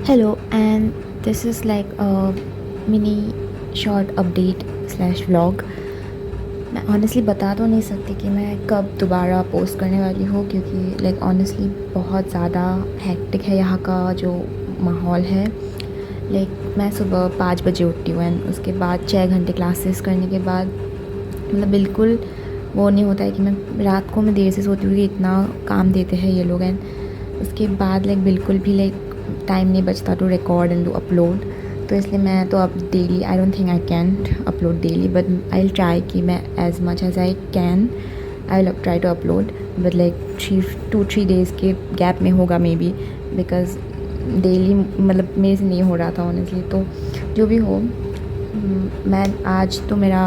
Hello, and this is like a mini short update slash vlog. मैं honestly बता तो नहीं सकती कि मैं कब दोबारा पोस्ट करने वाली हूँ, क्योंकि लाइक ऑनेस्टली बहुत ज़्यादा हेक्टिक है यहाँ का जो माहौल है। लाइक मैं सुबह 5 बजे उठती हूँ एंड उसके बाद 6 घंटे क्लासेस करने के बाद मतलब बिल्कुल वो नहीं होता है कि मैं रात को मैं देर से सोती हूँ कि इतना काम देते हैं ये लोग। एंड उसके बाद लाइक बिल्कुल भी लाइक टाइम नहीं बचता to record and to upload. तो इसलिए मैं तो अब daily I don't think I can upload daily, but I will try कि मैं as much as I can I will try to upload, but like 2-3 days के गैप में होगा मे बी, बिकॉज डेली मतलब मेरे से नहीं हो रहा था ऑनेस्टली। तो जो भी हो, मैं आज तो मेरा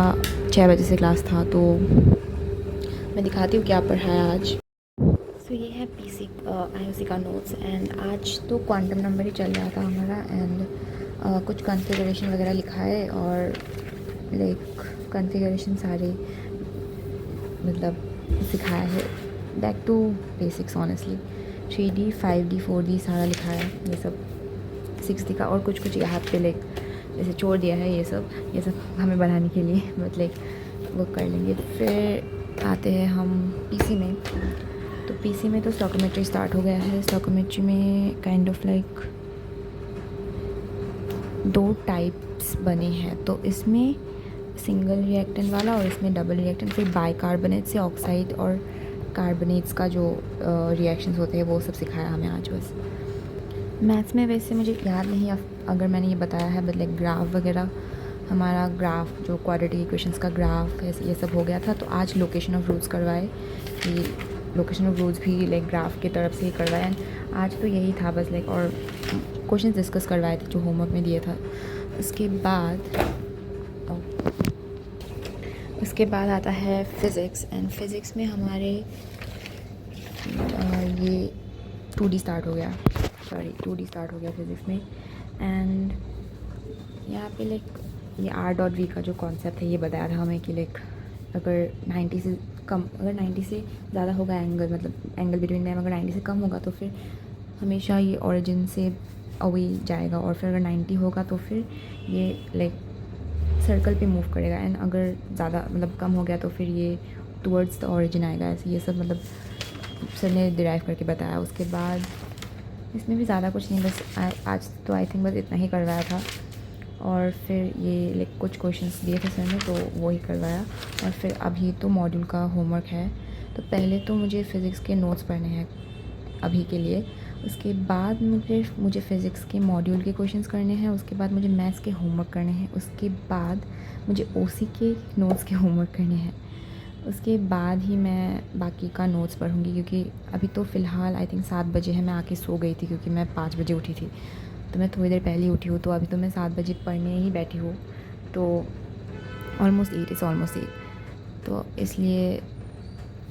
6 बजे से क्लास था, तो मैं दिखाती हूँ क्या पढ़ा है आज। तो ये है पीसी आईओसी का नोट्स। एंड आज तो क्वांटम नंबर ही चल रहा था हमारा, एंड कुछ कॉन्फ़िगरेशन वगैरह लिखा है और लाइक कॉन्फ़िगरेशन सारे मतलब सिखाया है। Back to basics honestly, 3D 5D 4D सारा लिखा है ये सब 6D का, और कुछ यहाँ पे लाइक जैसे छोड़ दिया है ये सब हमें बनाने के लिए, बट लाइक वो कर लेंगे। फिर आते हैं हम पीसी में। तो पीसी में तो स्टोकियोमेट्री स्टार्ट हो गया है। स्टोकियोमेट्री में काइंड ऑफ लाइक 2 टाइप्स बने हैं, तो इसमें सिंगल रिएक्टेंट वाला और इसमें डबल रिएक्टेंट, फिर बाइकार्बोनेट से ऑक्साइड और कार्बोनेट्स का जो रिएक्शंस होते हैं वो सब सिखाया हमें आज बस। मैथ्स में वैसे मुझे याद नहीं अगर मैंने ये बताया है, बट लाइक ग्राफ वगैरह, हमारा ग्राफ जो क्वाड्रेटिक इक्वेशंस का ग्राफ है ये सब हो गया था। तो आज लोकेशन ऑफ रूट्स करवाए कि लोकेशन ऑफ रूट्स भी लाइक ग्राफ की तरफ से ही करवाए। आज तो यही था बस लाइक, और क्वेश्चन डिस्कस करवाए थे जो होमवर्क में दिए था। उसके बाद आता है फ़िज़िक्स। एंड फिज़िक्स में हमारे ये 2D स्टार्ट हो गया, 2D स्टार्ट हो गया फ़िज़िक्स में। एंड यहाँ पे लाइक ये R.V का जो कॉन्सेप्ट है ये बताया था हमें कि लाइक अगर 90 से कम, अगर 90 से ज़्यादा होगा एंगल, मतलब एंगल बिटवीन देम अगर 90 से कम होगा तो फिर हमेशा ये ओरिजिन से अवे जाएगा, और फिर अगर 90 होगा तो फिर ये लाइक सर्कल पे मूव करेगा। एंड अगर ज़्यादा मतलब कम हो गया तो फिर ये टूवर्ड्स द ओरिजिन आएगा। ऐसे ये सब मतलब सर ने डिराइव करके बताया। उसके बाद इसमें भी ज़्यादा कुछ नहीं, बस आज तो आई थिंक बस इतना ही करवाया था। और फिर ये लाइक कुछ क्वेश्चंस दिए थे सर ने तो वो ही करवाया। और फिर अभी तो मॉड्यूल का होमवर्क है। तो पहले तो मुझे फ़िज़िक्स के नोट्स पढ़ने हैं अभी के लिए। उसके बाद मुझे फ़िज़िक्स के मॉड्यूल के क्वेश्चंस करने हैं। उसके बाद मुझे मैथ्स के होमवर्क करने हैं। उसके बाद मुझे ओसी के नोट्स के होमवर्क करने हैं। उसके बाद ही मैं बाकी का नोट्स पढ़ूँगी, क्योंकि अभी तो फ़िलहाल आई थिंक 7 बजे है। मैं आके सो गई थी क्योंकि मैं 5 बजे उठी थी, तो मैं थोड़ी देर पहले ही उठी हूँ। तो अभी तो मैं 7 बजे पढ़ने ही बैठी हूँ, तो ऑलमोस्ट 8। तो इसलिए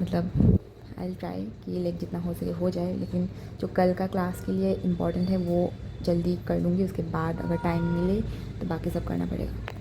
मतलब आई विल ट्राई कि लाइक जितना हो सके हो जाए, लेकिन जो कल का क्लास के लिए इम्पॉर्टेंट है वो जल्दी कर लूँगी। उसके बाद अगर टाइम मिले तो बाकी सब करना पड़ेगा।